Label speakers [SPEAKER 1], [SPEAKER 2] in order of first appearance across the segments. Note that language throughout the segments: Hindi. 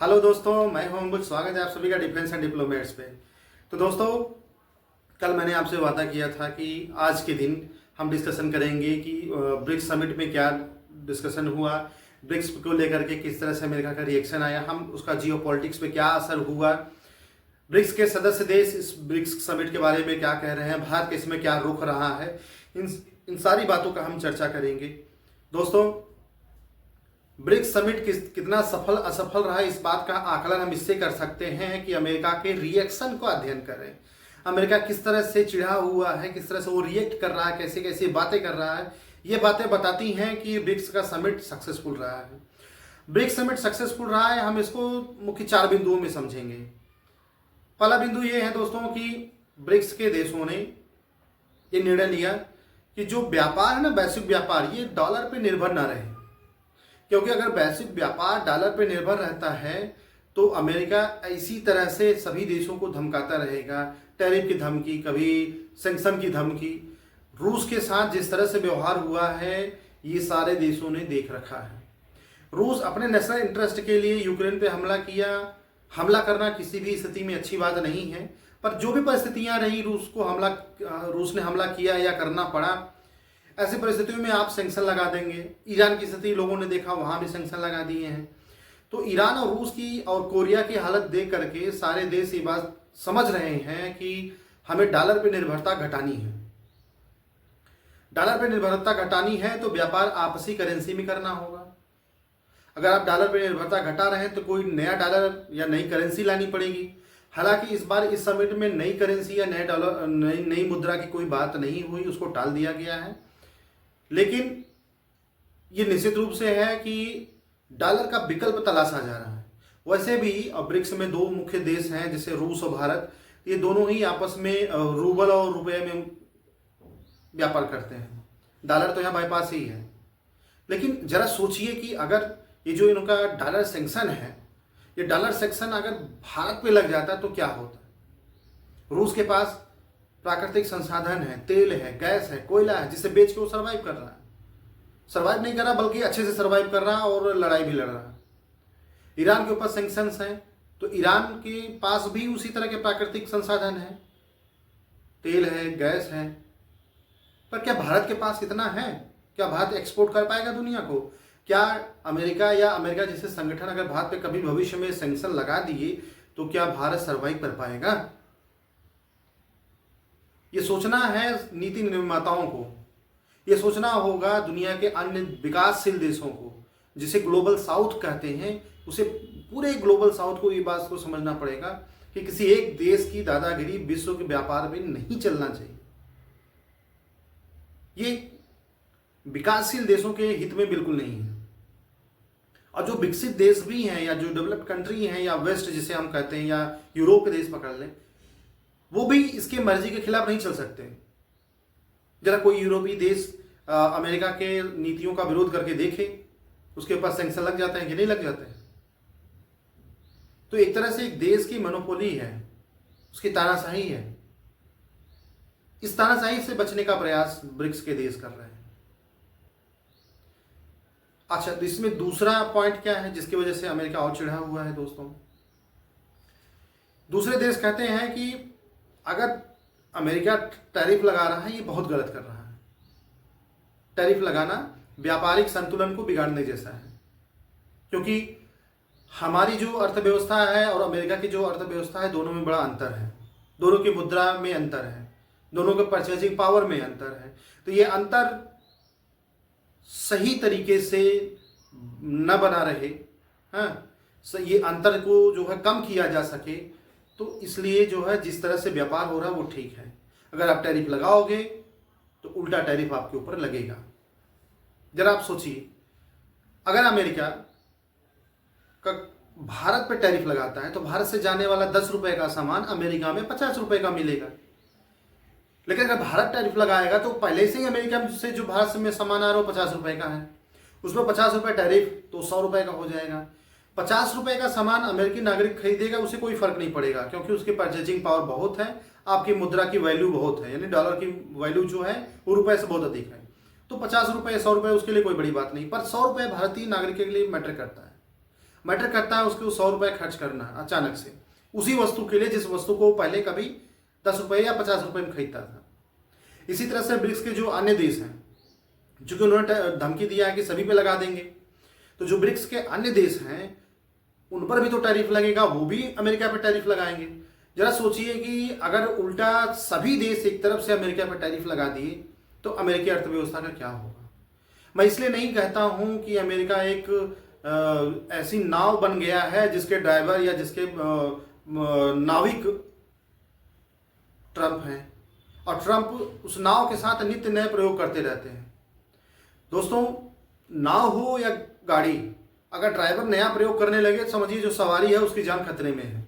[SPEAKER 1] हेलो दोस्तों, मैं हूं अंबुज। स्वागत है आप सभी का डिफेंस एंड डिप्लोमेट्स पे। तो दोस्तों, कल मैंने आपसे वादा किया था कि आज के दिन हम डिस्कशन करेंगे कि ब्रिक्स समिट में क्या डिस्कशन हुआ, ब्रिक्स को लेकर के किस तरह से अमेरिका का रिएक्शन आया, हम उसका जियो पॉलिटिक्स पे क्या असर हुआ, ब्रिक्स के सदस्य देश इस ब्रिक्स समिट के बारे में क्या कह रहे हैं, भारत के इसमें क्या रुख रहा है, इन सारी बातों का हम चर्चा करेंगे। दोस्तों, ब्रिक्स समिट कितना सफल असफल रहा, इस बात का आकलन हम इससे कर सकते हैं कि अमेरिका के रिएक्शन को अध्ययन करें। अमेरिका किस तरह से चिढ़ा हुआ है, किस तरह से वो रिएक्ट कर रहा है, कैसे कैसे बातें कर रहा है, ये बातें बताती हैं कि ब्रिक्स का समिट सक्सेसफुल रहा है। ब्रिक्स समिट सक्सेसफुल रहा है, हम इसको मुख्य 4 बिंदुओं में समझेंगे। पहला बिंदु ये है दोस्तों कि ब्रिक्स के देशों ने ये निर्णय लिया कि जो व्यापार है ना, वैश्विक व्यापार, ये डॉलर पे निर्भर ना रहे। क्योंकि अगर वैश्विक व्यापार डॉलर पर निर्भर रहता है तो अमेरिका इसी तरह से सभी देशों को धमकाता रहेगा। टैरिफ की धमकी, कभी सैंक्शन की धमकी। रूस के साथ जिस तरह से व्यवहार हुआ है ये सारे देशों ने देख रखा है। रूस अपने नेशनल इंटरेस्ट के लिए यूक्रेन पे हमला किया। हमला करना किसी भी स्थिति में अच्छी बात नहीं है, पर जो भी परिस्थितियां रही रूस ने हमला किया या करना पड़ा। ऐसी परिस्थितियों में आप सैंक्शन लगा देंगे। ईरान की स्थिति लोगों ने देखा, वहां भी सैंक्शन लगा दिए हैं। तो ईरान और रूस की और कोरिया की हालत देख करके सारे देश ये बात समझ रहे हैं कि हमें डॉलर पर निर्भरता घटानी है। डॉलर पर निर्भरता घटानी है तो व्यापार आपसी करेंसी में करना होगा। अगर आप डॉलर पर निर्भरता घटा रहे हैं तो कोई नया डॉलर या नई करेंसी लानी पड़ेगी। हालांकि इस बार इस समिट में नई करेंसी या नई मुद्रा की कोई बात नहीं हुई, उसको टाल दिया गया है। लेकिन ये निश्चित रूप से है कि डॉलर का विकल्प तलाशा जा रहा है। वैसे भी ब्रिक्स में 2 मुख्य देश हैं, जैसे रूस और भारत। ये दोनों ही आपस में रूबल और रुपये में व्यापार करते हैं। डॉलर तो यहाँ बाईपास ही है। लेकिन जरा सोचिए कि अगर ये जो इनका डॉलर सैंक्शन है, ये डॉलर सैंक्शन अगर भारत पे लग जाता तो क्या होता। रूस के पास प्राकृतिक संसाधन है, तेल है, गैस है, कोयला है, जिसे बेच के वो सर्वाइव कर रहा है। सर्वाइव नहीं कर रहा बल्कि अच्छे से सर्वाइव कर रहा और लड़ाई भी लड़ रहा है। ईरान के ऊपर सैंक्शंस हैं तो ईरान के पास भी उसी तरह के प्राकृतिक संसाधन है, तेल है, गैस है। पर क्या भारत के पास इतना है? क्या भारत एक्सपोर्ट कर पाएगा दुनिया को? क्या अमेरिका या अमेरिका जैसे संगठन अगर भारत पे कभी भविष्य में सैंक्शन लगा दिए तो क्या भारत सर्वाइव कर पाएगा? ये सोचना है नीति निर्माताओं को, ये सोचना होगा दुनिया के अन्य विकासशील देशों को, जिसे ग्लोबल साउथ कहते हैं। उसे पूरे ग्लोबल साउथ को ये बात को समझना पड़ेगा कि किसी एक देश की दादागिरी विश्व के व्यापार में नहीं चलना चाहिए। ये विकासशील देशों के हित में बिल्कुल नहीं है। और जो विकसित देश भी हैं या जो डेवलप्ड कंट्री हैं या वेस्ट जिसे हम कहते हैं या यूरोप के देश पकड़ लें, वो भी इसके मर्जी के खिलाफ नहीं चल सकते। जरा कोई यूरोपीय देश अमेरिका के नीतियों का विरोध करके देखे, उसके ऊपर सैंक्शन लग जाते हैं कि नहीं लग जाते हैं। तो एक तरह से एक देश की मोनोपोली है, उसकी तानाशाही है। इस तानाशाही से बचने का प्रयास ब्रिक्स के देश कर रहे हैं। अच्छा, तो इसमें दूसरा पॉइंट क्या है जिसकी वजह से अमेरिका और चिढ़ा हुआ है दोस्तों? दूसरे देश कहते हैं कि अगर अमेरिका टैरिफ लगा रहा है ये बहुत गलत कर रहा है। टैरिफ लगाना व्यापारिक संतुलन को बिगाड़ने जैसा है, क्योंकि हमारी जो अर्थव्यवस्था है और अमेरिका की जो अर्थव्यवस्था है, दोनों में बड़ा अंतर है। दोनों की मुद्रा में अंतर है, दोनों के परचेजिंग पावर में अंतर है। तो ये अंतर सही तरीके से न बना रहे, हाँ, ये अंतर को जो है कम किया जा सके, तो इसलिए जो है जिस तरह से व्यापार हो रहा है वो ठीक है। अगर आप टैरिफ लगाओगे तो उल्टा टैरिफ आपके ऊपर लगेगा। जरा आप सोचिए, अगर अमेरिका का भारत पे टैरिफ लगाता है तो भारत से जाने वाला 10 रुपए का सामान अमेरिका में 50 रुपए का मिलेगा। लेकिन अगर भारत टैरिफ लगाएगा तो पहले से ही अमेरिका से जो भारत में सामान आ रहा है वो 50 रुपए का है, उसमें 50 रुपए टैरिफ तो 100 रुपए का हो जाएगा। 50 रुपए का सामान अमेरिकी नागरिक खरीदेगा, उसे कोई फर्क नहीं पड़ेगा, क्योंकि उसकी परचेजिंग पावर बहुत है, आपकी मुद्रा की वैल्यू बहुत है, यानी डॉलर की वैल्यू जो है वो रुपए से बहुत अधिक है। तो 50 रुपए 100 रुपए उसके लिए कोई बड़ी बात नहीं, पर 100 रुपए भारतीय नागरिक के लिए मैटर करता है। मैटर करता है उसको 100 रुपये खर्च करना अचानक से उसी वस्तु के लिए जिस वस्तु को वो पहले कभी 10 रुपये या 50 रुपये में खरीदता था। इसी तरह से ब्रिक्स के जो अन्य देश हैं, चूंकि उन्होंने धमकी दिया है कि सभी पे लगा देंगे, तो जो ब्रिक्स के अन्य देश हैं उन पर भी तो टैरिफ लगेगा, वो भी अमेरिका पर टैरिफ लगाएंगे। जरा सोचिए कि अगर उल्टा सभी देश एक तरफ से अमेरिका पर टैरिफ लगा दिए तो अमेरिकी अर्थव्यवस्था का क्या होगा। मैं इसलिए नहीं कहता हूं कि अमेरिका एक ऐसी नाव बन गया है जिसके ड्राइवर या जिसके नाविक ट्रंप हैं और ट्रंप उस नाव के साथ नित्य नए प्रयोग करते रहते हैं। दोस्तों, नाव हो या गाड़ी, अगर ड्राइवर नया प्रयोग करने लगे तो समझिए जो सवारी है उसकी जान खतरे में है।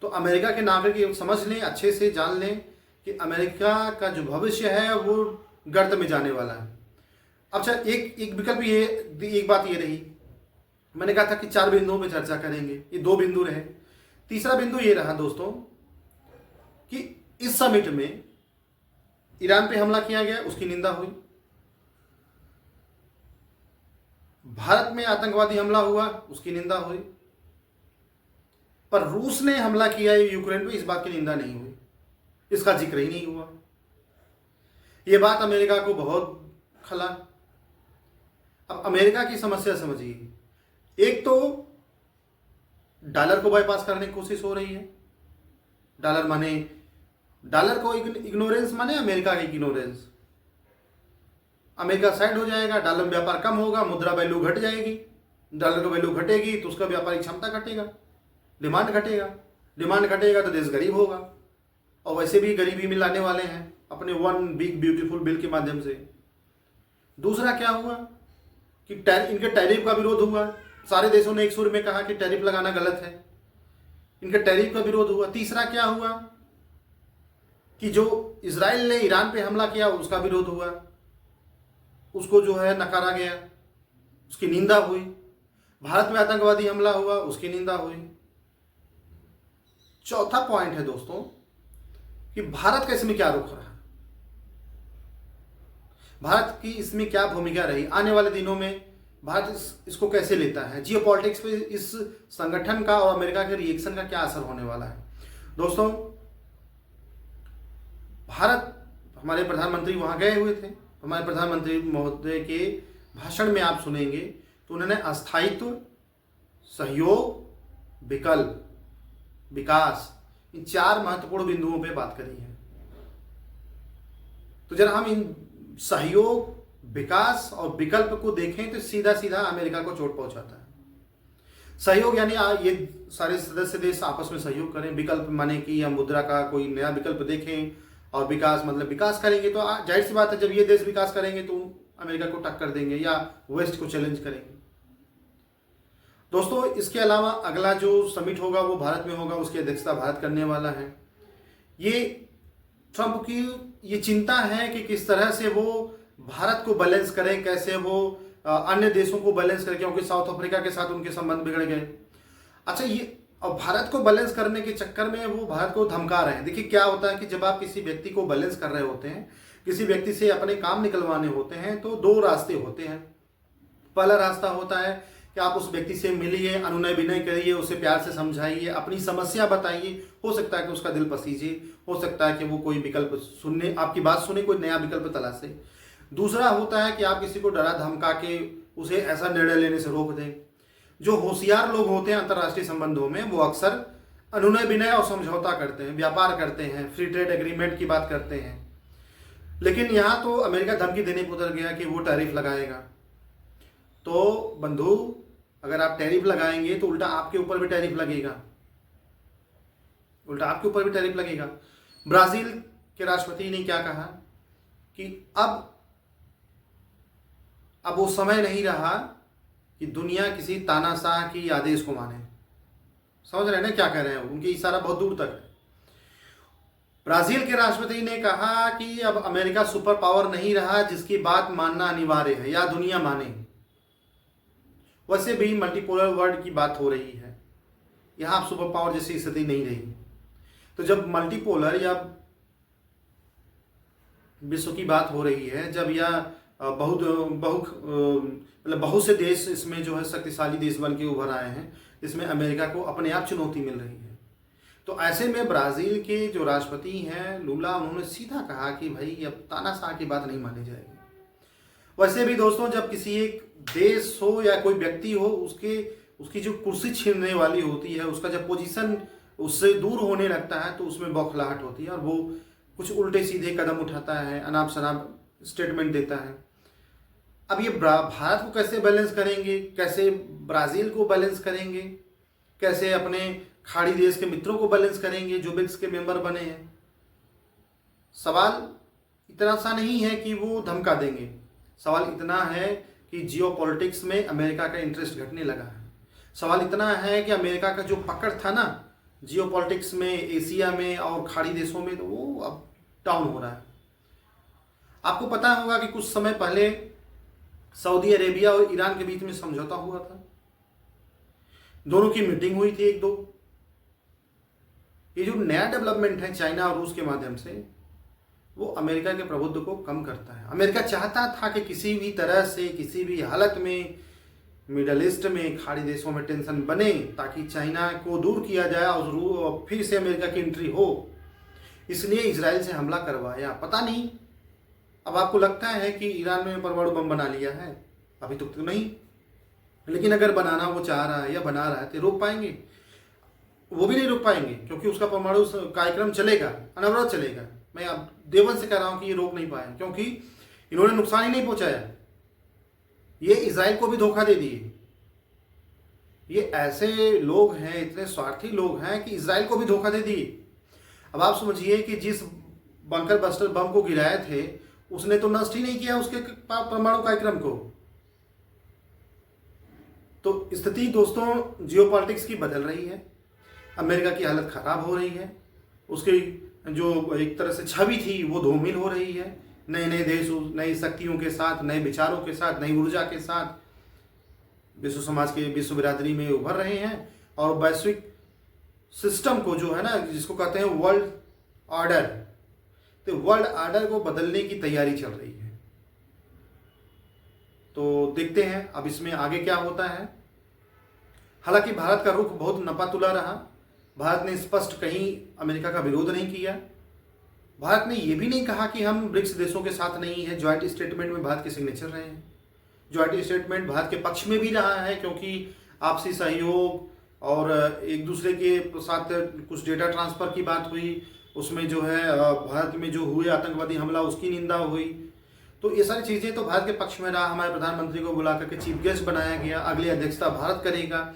[SPEAKER 1] तो अमेरिका के नागरिक समझ लें, अच्छे से जान लें कि अमेरिका का जो भविष्य है वो गर्त में जाने वाला है। अच्छा, एक विकल्प ये, एक बात ये रही, मैंने कहा था कि 4 बिंदुओं पे चर्चा करेंगे, ये 2 बिंदु रहे। तीसरा बिंदु ये रहा दोस्तों कि इस समिट में ईरान पे हमला किया गया, उसकी निंदा हुई। भारत में आतंकवादी हमला हुआ, उसकी निंदा हुई। पर रूस ने हमला किया यूक्रेन पे, इस बात की निंदा नहीं हुई, इसका जिक्र ही नहीं हुआ। यह बात अमेरिका को बहुत खला। अब अमेरिका की समस्या समझिए, एक तो डॉलर को बाईपास करने की कोशिश हो रही है। डॉलर को इग्नोरेंस माने अमेरिका की इग्नोरेंस। अमेरिका साइड हो जाएगा, डॉलर में व्यापार कम होगा, मुद्रा वैल्यू घट जाएगी। डॉलर का वैल्यू घटेगी तो उसका व्यापारिक क्षमता घटेगा, डिमांड घटेगा तो देश गरीब होगा। और वैसे भी गरीबी में लाने वाले हैं अपने वन बिग ब्यूटीफुल बिल के माध्यम से। दूसरा क्या हुआ कि इनके टैरिफ का विरोध हुआ। सारे देशों ने एक सुर में कहा कि टैरिफ लगाना गलत है, इनके टैरिफ का विरोध हुआ। तीसरा क्या हुआ कि जो इजराइल ने ईरान पे हमला किया उसका विरोध हुआ, उसको जो है नकारा गया, उसकी निंदा हुई। भारत में आतंकवादी हमला हुआ, उसकी निंदा हुई। चौथा पॉइंट है दोस्तों कि भारत का इसमें क्या रुख रहा, भारत की इसमें क्या भूमिका रही, आने वाले दिनों में भारत इसको कैसे लेता है, जियोपॉलिटिक्स पे इस संगठन का और अमेरिका के रिएक्शन का क्या असर होने वाला है। दोस्तों, भारत, हमारे प्रधानमंत्री वहां गए हुए थे। हमारे प्रधानमंत्री महोदय के भाषण में आप सुनेंगे तो उन्होंने अस्थायित्व, सहयोग, विकल्प, विकास, इन 4 महत्वपूर्ण बिंदुओं पे बात करी है। तो जरा हम इन सहयोग, विकास और विकल्प को देखें तो सीधा सीधा अमेरिका को चोट पहुंचाता है। सहयोग यानी ये सारे सदस्य देश आपस में सहयोग करें, विकल्प माने कि हम मुद्रा का कोई नया विकल्प देखें, और विकास मतलब विकास करेंगे तो जाहिर सी बात है जब ये देश विकास करेंगे तो अमेरिका को टक्कर देंगे या वेस्ट को चैलेंज करेंगे। दोस्तों, इसके अलावा अगला जो समिट होगा वो भारत में होगा, उसकी अध्यक्षता भारत करने वाला है। ये ट्रंप की ये चिंता है कि किस तरह से वो भारत को बैलेंस करें, कैसे वो अन्य देशों को बैलेंस करें, क्योंकि साउथ अफ्रीका के साथ उनके संबंध बिगड़ गए। अच्छा, ये और भारत को बैलेंस करने के चक्कर में वो भारत को धमका रहे हैं। देखिए क्या होता है कि जब आप किसी व्यक्ति को बैलेंस कर रहे होते हैं, किसी व्यक्ति से अपने काम निकलवाने होते हैं, तो 2 रास्ते होते हैं। पहला रास्ता होता है कि आप उस व्यक्ति से मिलिए, अनुनय विनय करिए, उसे प्यार से समझाइए, अपनी समस्या बताइए। हो सकता है कि उसका दिल पसीजे, हो सकता है कि वो कोई विकल्प सुनने, आपकी बात सुने, कोई नया विकल्प तलाशे। दूसरा होता है कि आप किसी को डरा धमका के उसे ऐसा निर्णय लेने से रोक दें। जो होशियार लोग होते हैं अंतर्राष्ट्रीय संबंधों में, वो अक्सर अनुनय विनय और समझौता करते हैं, व्यापार करते हैं, फ्री ट्रेड एग्रीमेंट की बात करते हैं। लेकिन यहाँ तो अमेरिका धमकी देने पर उतर गया कि वो टैरिफ लगाएगा। तो बंधु, अगर आप टैरिफ लगाएंगे तो उल्टा आपके ऊपर भी टैरिफ लगेगा, उल्टा आपके ऊपर भी टैरिफ लगेगा। ब्राजील के राष्ट्रपति ने क्या कहा कि अब वो समय नहीं रहा कि दुनिया किसी तानाशाह की आदेश को माने। समझ रहे हैं ना क्या कह रहे हैं, उनकी इशारा बहुत दूर तक है। ब्राजील के राष्ट्रपति ने कहा कि अब अमेरिका सुपर पावर नहीं रहा जिसकी बात मानना अनिवार्य है या दुनिया माने। वैसे भी मल्टीपोलर वर्ल्ड की बात हो रही है, यहां अब सुपर पावर जैसी स्थिति नहीं रही। तो जब मल्टीपोलर या विश्व की बात हो रही है, जब यह बहुत से देश इसमें जो है शक्तिशाली देश बन के उभर आए हैं, इसमें अमेरिका को अपने आप चुनौती मिल रही है। तो ऐसे में ब्राज़ील के जो राष्ट्रपति हैं लूला, उन्होंने सीधा कहा कि भाई अब तानाशाह की बात नहीं मानी जाएगी। वैसे भी दोस्तों, जब किसी एक देश हो या कोई व्यक्ति हो, उसकी जो कुर्सी छीनने वाली होती है, उसका जब पोजीशन उससे दूर होने लगता है तो उसमें बौखलाहट होती है और वो कुछ उल्टे सीधे कदम उठाता है, अनाप शनाप स्टेटमेंट देता है। अब ये भारत को कैसे बैलेंस करेंगे, कैसे ब्राज़ील को बैलेंस करेंगे, कैसे अपने खाड़ी देश के मित्रों को बैलेंस करेंगे जो ब्रिक्स के मेंबर बने हैं। सवाल इतना सा नहीं है कि वो धमका देंगे, सवाल इतना है कि जियोपॉलिटिक्स में अमेरिका का इंटरेस्ट घटने लगा है। सवाल इतना है कि अमेरिका का जो पकड़ था ना जियोपॉलिटिक्स में, एशिया में और खाड़ी देशों में, तो वो अब डाउन हो रहा है। आपको पता होगा कि कुछ समय पहले सऊदी अरेबिया और ईरान के बीच में समझौता हुआ था, दोनों की मीटिंग हुई थी 1-2। ये जो नया डेवलपमेंट है चाइना और रूस के माध्यम से, वो अमेरिका के प्रभुत्व को कम करता है। अमेरिका चाहता था कि किसी भी तरह से, किसी भी हालत में मिडल ईस्ट में, खाड़ी देशों में टेंशन बने ताकि चाइना को दूर किया जाए और फिर से अमेरिका की एंट्री हो। इसलिए इजराइल से हमला करवाया। पता नहीं, अब आपको लगता है कि ईरान में परमाणु बम बना लिया है? अभी तक तो नहीं, लेकिन अगर बनाना वो चाह रहा है या बना रहा है तो रोक पाएंगे? वो भी नहीं रोक पाएंगे, क्योंकि उसका परमाणु कार्यक्रम चलेगा, अनवरत चलेगा। मैं अब देवन से कह रहा हूं कि ये रोक नहीं पाए, क्योंकि इन्होंने नुकसान ही नहीं पहुंचाया, ये इजराइल को भी धोखा दे दिए। ये ऐसे लोग हैं, इतने स्वार्थी लोग हैं कि इजराइल को भी धोखा दे दिए। अब आप समझिए कि जिस बंकर बस्टर बम को गिराए थे उसने तो नष्ट ही नहीं किया उसके परमाणु कार्यक्रम को। तो स्थिति दोस्तों जियोपॉलिटिक्स की बदल रही है, अमेरिका की हालत खराब हो रही है, उसकी जो एक तरह से छवि थी वो धूमिल हो रही है। नए नए देश नई शक्तियों के साथ, नए विचारों के साथ, नई ऊर्जा के साथ विश्व समाज के, विश्व बिरादरी में उभर रहे हैं और वैश्विक सिस्टम को जो है ना, जिसको कहते हैं वर्ल्ड ऑर्डर, तो वर्ल्ड ऑर्डर को बदलने की तैयारी चल रही है। तो देखते हैं अब इसमें आगे क्या होता है। हालांकि भारत का रुख बहुत नपा-तुला रहा। भारत ने स्पष्ट कहीं अमेरिका का विरोध नहीं किया। भारत ने यह भी नहीं कहा कि हम ब्रिक्स देशों के साथ नहीं है। ज्वाइंट स्टेटमेंट में भारत के सिग्नेचर रहे हैं। ज्वाइंट स्टेटमेंट भारत के पक्ष में भी रहा है, क्योंकि आपसी सहयोग और एक दूसरे के साथ कुछ डेटा ट्रांसफर की बात हुई, उसमें जो है भारत में जो हुए आतंकवादी हमला उसकी निंदा हुई। तो ये सारी चीज़ें तो भारत के पक्ष में रहा। हमारे प्रधानमंत्री को बुला करके चीफ गेस्ट बनाया गया, अगली अध्यक्षता भारत करेगा।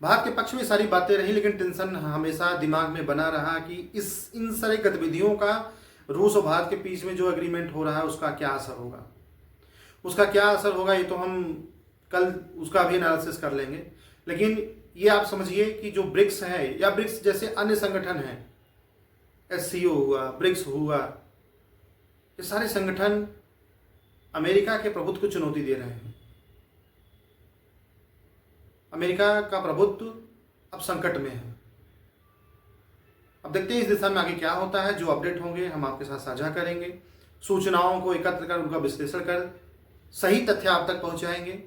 [SPEAKER 1] भारत के पक्ष में सारी बातें रही, लेकिन टेंशन हमेशा दिमाग में बना रहा कि इन सारी गतिविधियों का रूस और भारत के बीच में जो एग्रीमेंट हो रहा है उसका क्या असर होगा, ये तो हम कल उसका भी एनालिसिस कर लेंगे। लेकिन ये आप समझिए कि जो ब्रिक्स है या ब्रिक्स जैसे अन्य संगठन हैं, SCO हुआ, ब्रिक्स हुआ, ये सारे संगठन अमेरिका के प्रभुत्व को चुनौती दे रहे हैं। अमेरिका का प्रभुत्व अब संकट में है। अब देखते हैं इस दिशा में आगे क्या होता है। जो अपडेट होंगे हम आपके साथ साझा करेंगे, सूचनाओं को एकत्र कर उनका विश्लेषण कर सही तथ्य आप तक पहुंचाएंगे।